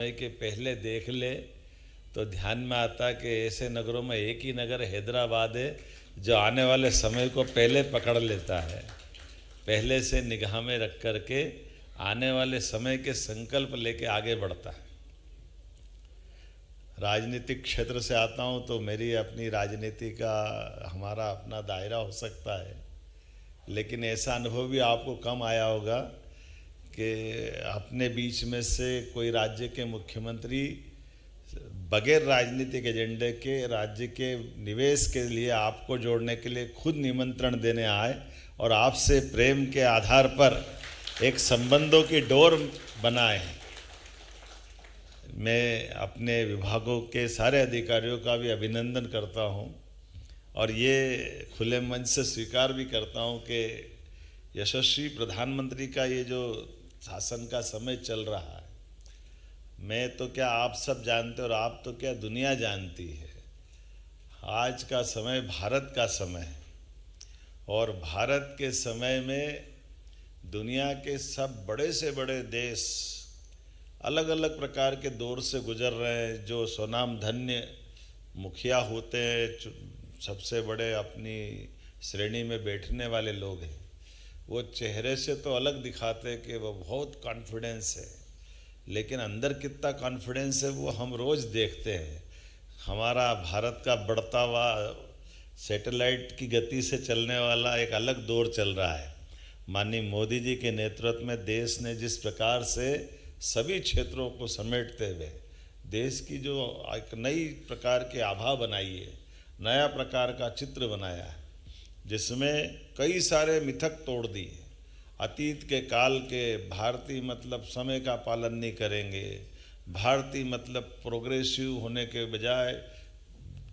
के पहले देख ले तो ध्यान में आता कि ऐसे नगरों में एक ही नगर हैदराबाद है जो आने वाले समय को पहले पकड़ लेता है, पहले से निगाह में रख कर के आने वाले समय के संकल्प लेके आगे बढ़ता है। राजनीतिक क्षेत्र से आता हूँ तो मेरी अपनी राजनीति का हमारा अपना दायरा हो सकता है, लेकिन ऐसा अनुभव भी आपको कम आया होगा कि अपने बीच में से कोई राज्य के मुख्यमंत्री बगैर राजनीतिक एजेंडे के राज्य के निवेश के लिए आपको जोड़ने के लिए खुद निमंत्रण देने आए और आपसे प्रेम के आधार पर एक संबंधों की डोर बनाए। मैं अपने विभागों के सारे अधिकारियों का भी अभिनंदन करता हूं और ये खुले मन से स्वीकार भी करता हूं कि यशस्वी प्रधानमंत्री का ये जो शासन का समय चल रहा है, मैं तो क्या आप सब जानते और आप तो क्या दुनिया जानती है। आज का समय भारत का समय है और भारत के समय में दुनिया के सब बड़े से बड़े देश अलग अलग प्रकार के दौर से गुजर रहे हैं। जो स्वनाम धन्य मुखिया होते हैं, सबसे बड़े अपनी श्रेणी में बैठने वाले लोग हैं, वो चेहरे से तो अलग दिखाते कि वो बहुत कॉन्फिडेंस है, लेकिन अंदर कितना कॉन्फिडेंस है वो हम रोज़ देखते हैं। हमारा भारत का बढ़ता हुआ सैटेलाइट की गति से चलने वाला एक अलग दौर चल रहा है। माननीय मोदी जी के नेतृत्व में देश ने जिस प्रकार से सभी क्षेत्रों को समेटते हुए देश की जो एक नई प्रकार की आभा बनाई है, नया प्रकार का चित्र बनाया है, जिसमें कई सारे मिथक तोड़ दिए। अतीत के काल के भारतीय मतलब समय का पालन नहीं करेंगे, भारतीय मतलब प्रोग्रेसिव होने के बजाय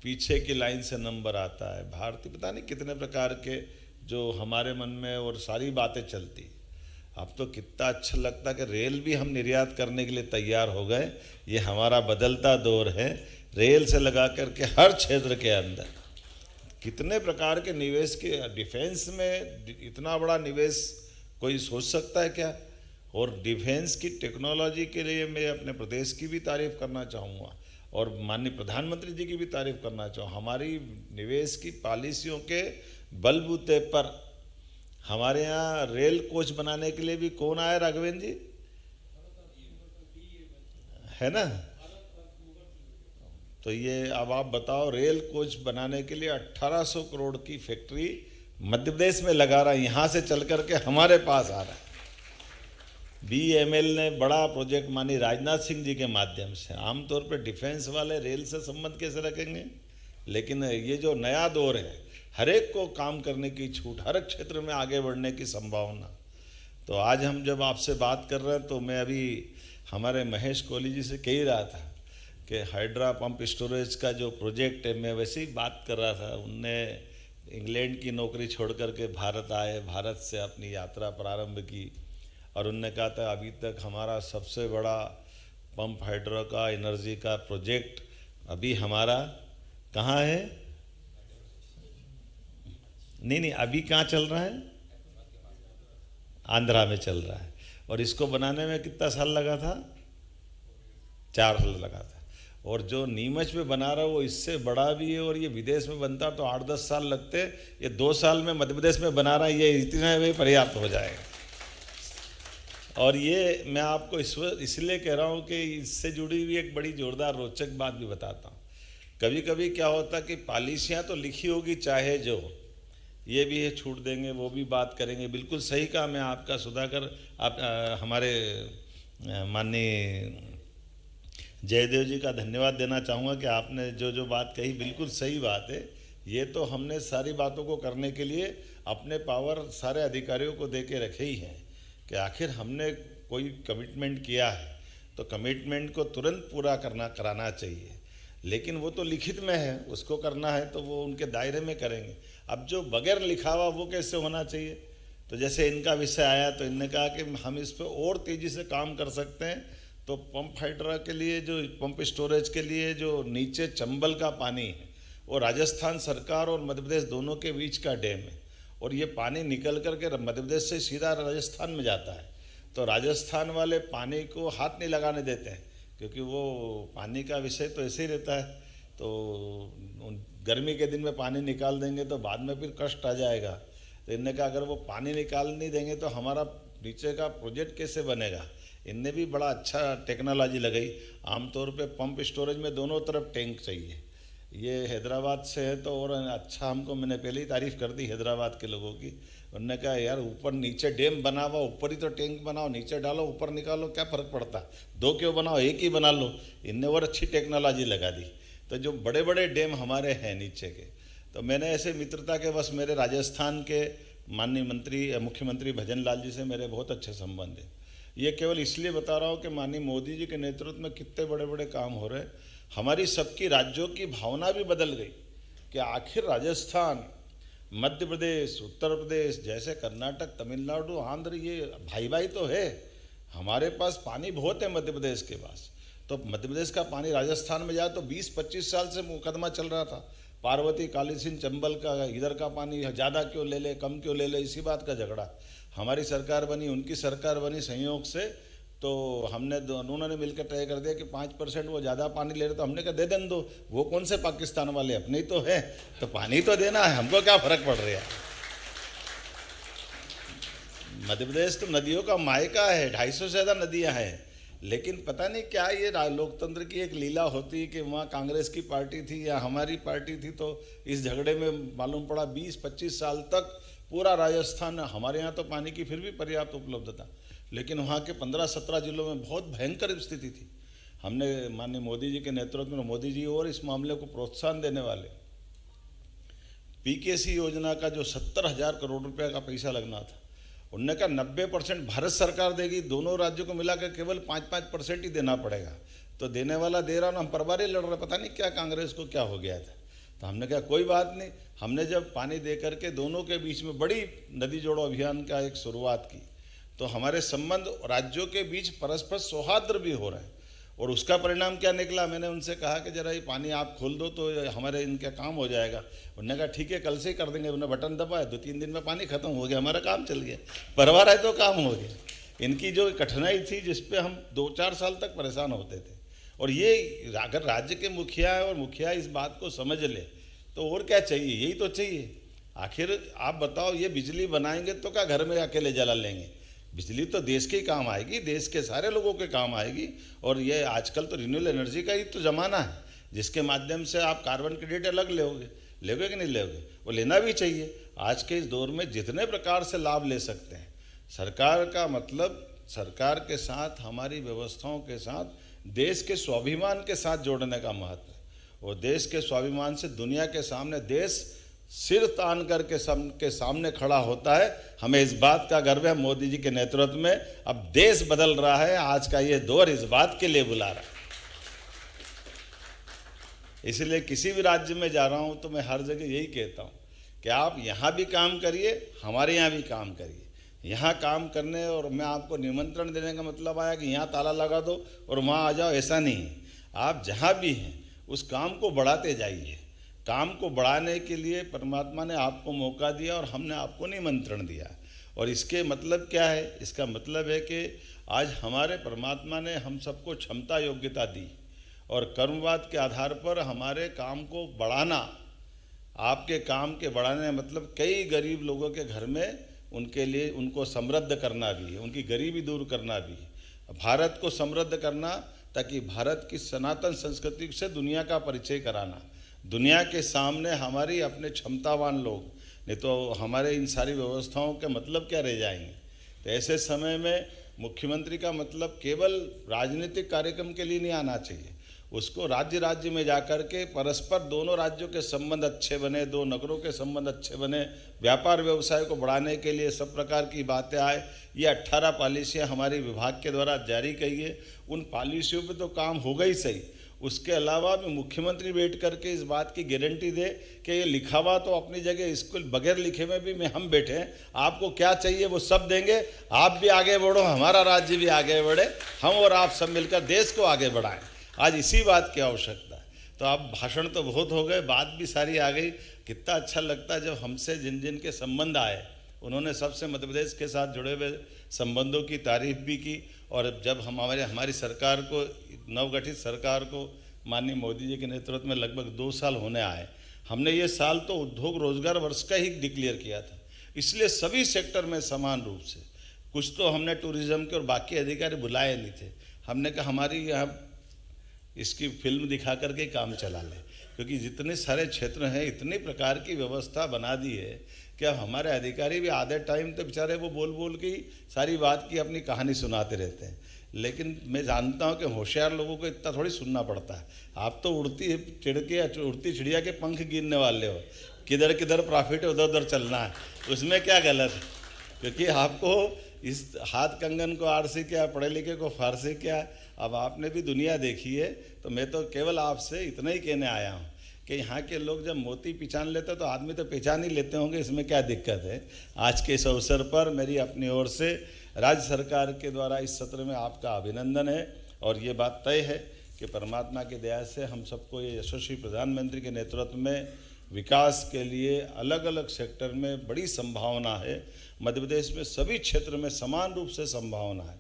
पीछे की लाइन से नंबर आता है, भारतीय पता नहीं कितने प्रकार के जो हमारे मन में और सारी बातें चलती। अब तो कितना अच्छा लगता है कि रेल भी हम निर्यात करने के लिए तैयार हो गए। ये हमारा बदलता दौर है। रेल से लगा करके हर क्षेत्र के अंदर कितने प्रकार के निवेश के, डिफेंस में इतना बड़ा निवेश कोई सोच सकता है क्या? और डिफेंस की टेक्नोलॉजी के लिए मैं अपने प्रदेश की भी तारीफ़ करना चाहूँगा और माननीय प्रधानमंत्री जी की भी तारीफ़ करना चाहूँ। हमारी निवेश की पॉलिसियों के बलबूते पर हमारे यहाँ रेल कोच बनाने के लिए भी कौन आया राघवेंद्र जी, है ना? तो ये अब आप बताओ, रेल कोच बनाने के लिए 1800 करोड़ की फैक्ट्री मध्य प्रदेश में लगा रहा है, यहाँ से चल करके हमारे पास आ रहा है। BML ने बड़ा प्रोजेक्ट मानी राजनाथ सिंह जी के माध्यम से। आमतौर पर डिफेंस वाले रेल से संबंध कैसे रखेंगे, लेकिन ये जो नया दौर है, हर एक को काम करने की छूट, हर एक क्षेत्र में आगे बढ़ने की संभावना। तो आज हम जब आपसे बात कर रहे हैं तो मैं अभी हमारे महेश कोहली जी से कह ही रहा था कि हाइड्रा पंप स्टोरेज का जो प्रोजेक्ट है, मैं वैसे ही बात कर रहा था। उनने इंग्लैंड की नौकरी छोड़ करके भारत आए, भारत से अपनी यात्रा प्रारंभ की और उनने कहा था अभी तक हमारा सबसे बड़ा पंप हाइड्रो का एनर्जी का प्रोजेक्ट अभी हमारा कहाँ है? नहीं, अभी कहाँ चल रहा है? आंध्रा में चल रहा है। और इसको बनाने में कितना साल लगा था? 4 साल लगा था। और जो नीमच में बना रहा है वो इससे बड़ा भी है, और ये विदेश में बनता तो 8-10 साल लगते। ये 2 साल में मध्य प्रदेश में बना रहा है, ये इतने में पर्याप्त हो जाएगा। और ये मैं आपको इसलिए कह रहा हूँ कि इससे जुड़ी हुई एक बड़ी जोरदार रोचक बात भी बताता हूँ। कभी कभी क्या होता कि पॉलिसियाँ तो लिखी होगी चाहे जो, ये भी है छूट देंगे, वो भी बात करेंगे। बिल्कुल सही कहा। मैं आपका सुधाकर आप हमारे माननीय जयदेव जी का धन्यवाद देना चाहूँगा कि आपने जो जो बात कही बिल्कुल सही बात है। ये तो हमने सारी बातों को करने के लिए अपने पावर सारे अधिकारियों को दे के रखे ही हैं कि आखिर हमने कोई कमिटमेंट किया है तो कमिटमेंट को तुरंत पूरा कराना चाहिए। लेकिन वो तो लिखित में है, उसको करना है तो वो उनके दायरे में करेंगे। अब जो बगैर लिखा हुआ वो कैसे होना चाहिए? तो जैसे इनका विषय आया तो इनने कहा कि हम इस पर और तेज़ी से काम कर सकते हैं। तो पंप हाइड्रा के लिए, जो पंप स्टोरेज के लिए जो नीचे चंबल का पानी है, वो राजस्थान सरकार और मध्य प्रदेश दोनों के बीच का डैम है और ये पानी निकल करके मध्य प्रदेश से सीधा राजस्थान में जाता है। तो राजस्थान वाले पानी को हाथ नहीं लगाने देते हैं क्योंकि वो पानी का विषय तो ऐसे ही रहता है। तो गर्मी के दिन में पानी निकाल देंगे तो बाद में फिर कष्ट आ जाएगा। तो इनने कहा अगर वो पानी निकाल नहीं देंगे तो हमारा नीचे का प्रोजेक्ट कैसे बनेगा। इनने भी बड़ा अच्छा टेक्नोलॉजी लगाई। आमतौर पे पंप स्टोरेज में दोनों तरफ टैंक चाहिए। ये हैदराबाद से है तो और अच्छा, हमको मैंने पहले ही तारीफ़ कर दी हैदराबाद के लोगों की। उन्होंने कहा यार ऊपर नीचे डैम बना हुआ, ऊपर ही तो टैंक बनाओ, नीचे डालो ऊपर निकालो, क्या फ़र्क पड़ता, दो क्यों बनाओ, एक ही बना लो। इनने और अच्छी टेक्नोलॉजी लगा दी। तो जो बड़े बड़े डैम हमारे हैं नीचे के, तो मैंने ऐसे मित्रता के बस मेरे राजस्थान के माननीय मुख्यमंत्री भजन लाल जी से मेरे बहुत अच्छे संबंध हैं। ये केवल इसलिए बता रहा हूँ कि माननीय मोदी जी के नेतृत्व में कितने बड़े बड़े काम हो रहे हैं। हमारी सबकी राज्यों की भावना भी बदल गई कि आखिर राजस्थान, मध्य प्रदेश, उत्तर प्रदेश जैसे कर्नाटक, तमिलनाडु, आंध्र, ये भाई भाई तो है। हमारे पास पानी बहुत है मध्य प्रदेश के पास, तो मध्य प्रदेश का पानी राजस्थान में जाए तो 20-25 साल से मुकदमा चल रहा था। पार्वती, काली सिंध, चंबल का इधर का पानी ज़्यादा क्यों ले ले, कम क्यों ले ले, इसी बात का झगड़ा। हमारी सरकार बनी, उनकी सरकार बनी संयोग से, तो हमने उन्होंने मिलकर तय कर दिया कि 5% वो ज़्यादा पानी ले रहे, तो हमने कहा दे दें दो, वो कौन से पाकिस्तान वाले, अपने ही तो है, तो पानी तो देना है, हमको क्या फ़र्क पड़ रहा है। मध्य प्रदेश तो नदियों का मायका है, 250 से ज़्यादा नदियाँ हैं, लेकिन पता नहीं क्या ये लोकतंत्र की एक लीला होती कि वहाँ कांग्रेस की पार्टी थी या हमारी पार्टी थी, तो इस झगड़े में मालूम पड़ा 20-25 साल तक पूरा राजस्थान, हमारे यहाँ तो पानी की फिर भी पर्याप्त उपलब्धता, लेकिन वहाँ के 15-17 जिलों में बहुत भयंकर स्थिति थी। हमने माननीय मोदी जी के नेतृत्व में, मोदी जी और इस मामले को प्रोत्साहन देने वाले, पीकेसी योजना का जो 70,000 करोड़ रुपये का पैसा लगना था, उनने कहा 90% भारत सरकार देगी, दोनों राज्यों को मिलाकर केवल 5-5% ही देना पड़ेगा। तो देने वाला दे रहा ना, हम परवारी लड़ रहे, पता नहीं क्या कांग्रेस को क्या हो गया था। तो हमने कहा कोई बात नहीं, हमने जब पानी दे करके दोनों के बीच में बड़ी नदी जोड़ो अभियान का एक शुरुआत की, तो हमारे संबंध राज्यों के बीच परस्पर सौहार्द भी हो रहे हैं। और उसका परिणाम क्या निकला, मैंने उनसे कहा कि जरा ये पानी आप खोल दो तो हमारे इनका काम हो जाएगा। उन्होंने कहा ठीक है कल से ही कर देंगे। उन्होंने बटन दबाया, 2-3 दिन में पानी खत्म हो गया, हमारा काम चल गया, परवार है तो काम हो गया। इनकी जो कठिनाई थी जिस पे हम 2-4 साल तक परेशान होते थे, और ये अगर राज्य के मुखिया है और मुखिया इस बात को समझ ले तो और क्या चाहिए, यही तो चाहिए। आखिर आप बताओ, ये बिजली बनाएंगे तो क्या घर में अकेले जला लेंगे, बिजली तो देश के काम आएगी, देश के सारे लोगों के काम आएगी। और ये आजकल तो रिन्यूएबल एनर्जी का ही तो ज़माना है, जिसके माध्यम से आप कार्बन क्रेडिट अलग लोगे कि नहीं लोगे, वो लेना भी चाहिए। आज के इस दौर में जितने प्रकार से लाभ ले सकते हैं, सरकार का मतलब सरकार के साथ, हमारी व्यवस्थाओं के साथ, देश के स्वाभिमान के साथ जोड़ने का महत्व है। और देश के स्वाभिमान से दुनिया के सामने देश सिर तान करके सबके सामने खड़ा होता है। हमें इस बात का गर्व है, मोदी जी के नेतृत्व में अब देश बदल रहा है। आज का ये दौर इस बात के लिए बुला रहा है। इसलिए किसी भी राज्य में जा रहा हूं तो मैं हर जगह यही कहता हूं कि आप यहां भी काम करिए, हमारे यहां भी काम करिए। यहाँ काम करने और मैं आपको निमंत्रण देने का मतलब आया कि यहाँ ताला लगा दो और वहाँ आ जाओ, ऐसा नहीं है। आप जहाँ भी हैं उस काम को बढ़ाते जाइए। काम को बढ़ाने के लिए परमात्मा ने आपको मौका दिया और हमने आपको निमंत्रण दिया। और इसके मतलब क्या है, इसका मतलब है कि आज हमारे परमात्मा ने हम सबको क्षमता योग्यता दी और कर्मवाद के आधार पर हमारे काम को बढ़ाना, आपके काम के बढ़ाने मतलब कई गरीब लोगों के घर में उनके लिए उनको समृद्ध करना भी है, उनकी गरीबी दूर करना भी है, भारत को समृद्ध करना ताकि भारत की सनातन संस्कृति से दुनिया का परिचय कराना, दुनिया के सामने हमारी अपने क्षमतावान लोग, नहीं तो हमारे इन सारी व्यवस्थाओं के मतलब क्या रह जाएंगे। तो ऐसे समय में मुख्यमंत्री का मतलब केवल राजनीतिक कार्यक्रम के लिए नहीं आना चाहिए, उसको राज्य राज्य में जाकर के परस्पर दोनों राज्यों के संबंध अच्छे बने, दो नगरों के संबंध अच्छे बने, व्यापार व्यवसाय को बढ़ाने के लिए सब प्रकार की बातें आए। ये 18 पॉलिसियाँ हमारी विभाग के द्वारा जारी की है। उन पॉलिसियों पे तो काम होगा ही सही, उसके अलावा भी मुख्यमंत्री बैठ करके इस बात की गारंटी दे कि ये लिखा हुआ तो अपनी जगह, इसको बगैर लिखे में भी में हम बैठे हैं, आपको क्या चाहिए वो सब देंगे, आप भी आगे बढ़ो, हमारा राज्य भी आगे बढ़े, हम और आप सब मिलकर देश को आगे बढ़ाएं। आज इसी बात की आवश्यकता है। तो अब भाषण तो बहुत हो गए, बात भी सारी आ गई। कितना अच्छा लगता है जब हमसे जिन जिन के संबंध आए उन्होंने सबसे मध्य प्रदेश के साथ जुड़े हुए संबंधों की तारीफ भी की। और जब हमारी सरकार को, नवगठित सरकार को माननीय मोदी जी के नेतृत्व में लगभग 2 साल होने आए, हमने ये साल तो उद्योग रोजगार वर्ष का ही डिक्लेयर किया था। इसलिए सभी सेक्टर में समान रूप से, कुछ तो हमने टूरिज्म के और बाकी अधिकारी बुलाए नहीं थे, हमने कहा हमारी यहाँ इसकी फिल्म दिखा करके काम चला ले, क्योंकि जितने सारे क्षेत्र हैं इतनी प्रकार की व्यवस्था बना दी है कि अब हमारे अधिकारी भी आधे टाइम तो बेचारे वो बोल बोल के ही सारी बात की अपनी कहानी सुनाते रहते हैं। लेकिन मैं जानता हूं कि होशियार लोगों को इतना थोड़ी सुनना पड़ता है। आप तो उड़ती चिड़िया के पंख गिनने वाले हो, किधर किधर प्रॉफिट है उधर उधर चलना है, उसमें क्या गलत है? क्योंकि आपको इस हाथ कंगन को आरसी क्या, पढ़े लिखे को फारसी क्या, अब आपने भी दुनिया देखी है। तो मैं तो केवल आपसे इतना ही कहने आया हूँ कि यहाँ के लोग जब मोती पहचान लेते तो आदमी तो पहचान ही लेते होंगे, इसमें क्या दिक्कत है। आज के इस अवसर पर मेरी अपनी ओर से राज्य सरकार के द्वारा इस सत्र में आपका अभिनंदन है। और ये बात तय है कि परमात्मा की दया से हम सबको ये यशस्वी प्रधानमंत्री के नेतृत्व में विकास के लिए अलग अलग सेक्टर में बड़ी संभावना है। मध्य प्रदेश में सभी क्षेत्र में समान रूप से संभावना है।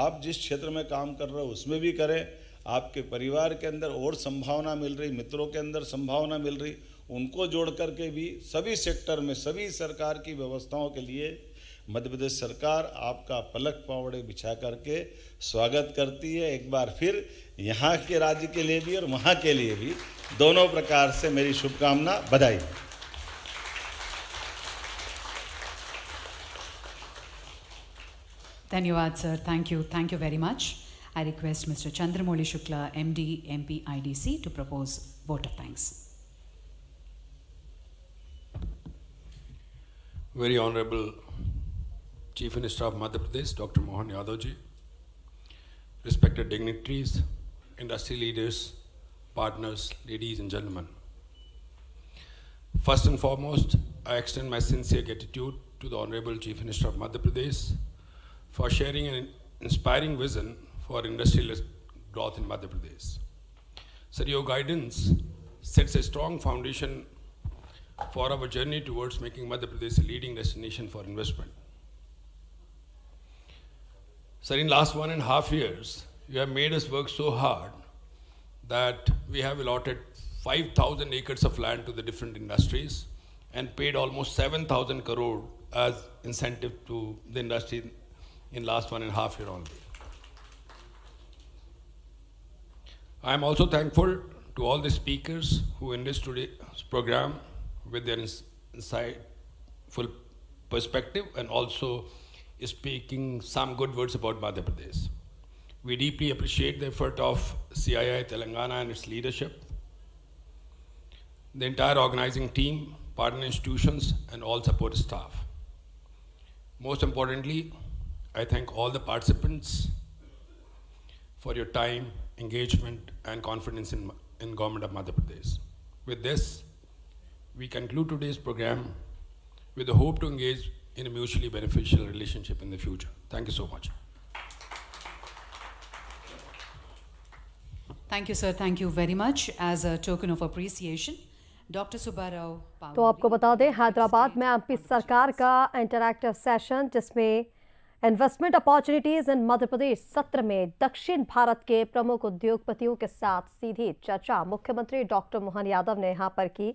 आप जिस क्षेत्र में काम कर रहे हो उसमें भी करें, आपके परिवार के अंदर और संभावना मिल रही, मित्रों के अंदर संभावना मिल रही, उनको जोड़ करके भी सभी सेक्टर में सभी सरकार की व्यवस्थाओं के लिए मध्य प्रदेश सरकार आपका पलक पावड़े बिछा करके स्वागत करती है। एक बार फिर यहाँ के राज्य के लिए भी और वहाँ के लिए भी दोनों प्रकार से मेरी शुभकामना, बधाई। धन्यवाद sir, thank you very much. I request Mr. Chandramouli Shukla, MD, MP, IDC to propose vote of thanks. Very Honorable Chief Minister of Madhya Pradesh, Dr. Mohan Yadav ji, respected dignitaries, industry leaders, partners, ladies and gentlemen. First and foremost, I extend my sincere gratitude to the Honorable Chief Minister of Madhya Pradesh for sharing an inspiring vision for industrial growth in Madhya Pradesh. Sir, your guidance sets a strong foundation for our journey towards making Madhya Pradesh a leading destination for investment. Sir, in last 1.5 years, you have made us work so hard that we have allotted 5,000 acres of land to the different industries and paid almost 7,000 crore as incentive to the industry in last 1.5 years only. I am also thankful to all the speakers who enriched today's program with their insightful perspective and also speaking some good words about Madhya Pradesh. We deeply appreciate the effort of CII Telangana and its leadership, the entire organizing team, partner institutions, and all support staff. Most importantly, I thank all the participants for your time, engagement, and confidence in Government of Madhya Pradesh. With this, we conclude today's program with the hope to engage in a mutually beneficial relationship in the future. Thank you so much. Thank you, sir. Thank you very much. As a token of appreciation, Dr. Subbarao. तो आपको बता दें, हैदराबाद में MP सरकार का interactive session जिसमें investment opportunities in Madhya Pradesh सत्र में दक्षिण भारत के प्रमुख उद्योगपतियों के साथ सीधी चर्चा मुख्यमंत्री डॉक्टर मोहन यादव ने यहां पर की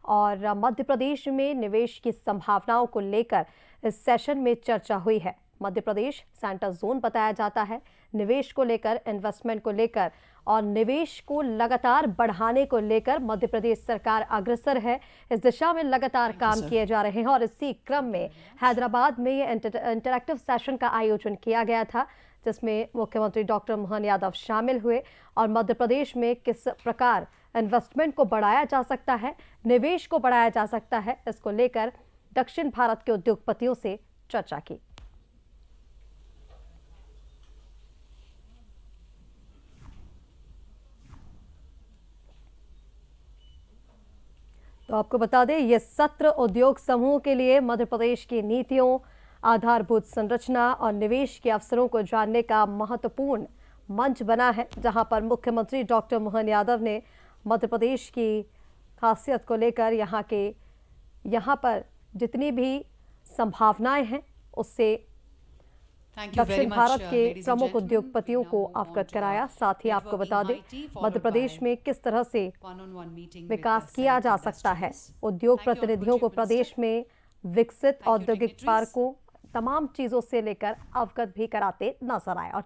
और मध्य प्रदेश में निवेश की संभावनाओं को लेकर इस सेशन में चर्चा हुई है। मध्य प्रदेश सेंटर जोन बताया जाता है, निवेश को लेकर, इन्वेस्टमेंट को लेकर और निवेश को लगातार बढ़ाने को लेकर मध्य प्रदेश सरकार अग्रसर है। इस दिशा में लगातार काम किए जा रहे हैं और इसी क्रम में हैदराबाद में ये इंटरैक्टिव सेशन का आयोजन किया गया था जिसमें मुख्यमंत्री डॉक्टर मोहन यादव शामिल हुए और मध्य प्रदेश में किस प्रकार इन्वेस्टमेंट को बढ़ाया जा सकता है, निवेश को बढ़ाया जा सकता है, इसको लेकर दक्षिण भारत के उद्योगपतियों से चर्चा की। तो आपको बता दें, ये सत्र उद्योग समूह के लिए मध्य प्रदेश की नीतियों, आधारभूत संरचना और निवेश के अवसरों को जानने का महत्वपूर्ण मंच बना है, जहां पर मुख्यमंत्री डॉक्टर मोहन यादव ने मध्य प्रदेश की खासियत को लेकर यहाँ पर जितनी भी संभावनाएं हैं उससे Thank you very दक्षिण much, भारत के ladies and प्रमुख gentlemen. उद्योगपतियों We को now move on अवगत to कराया। our साथ ही आपको networking बता दें mighty, followed Madhya Pradesh by में किस तरह से one-on-one meeting with Vikas the किया जा select सकता है। industries. उद्योग Thank you, प्रतिनिधियों को Honorable Chief प्रदेश में विकसित Thank you, औद्योगिक dignitaries. पार्कों तमाम चीजों से लेकर अवगत भी कराते नजर आए। और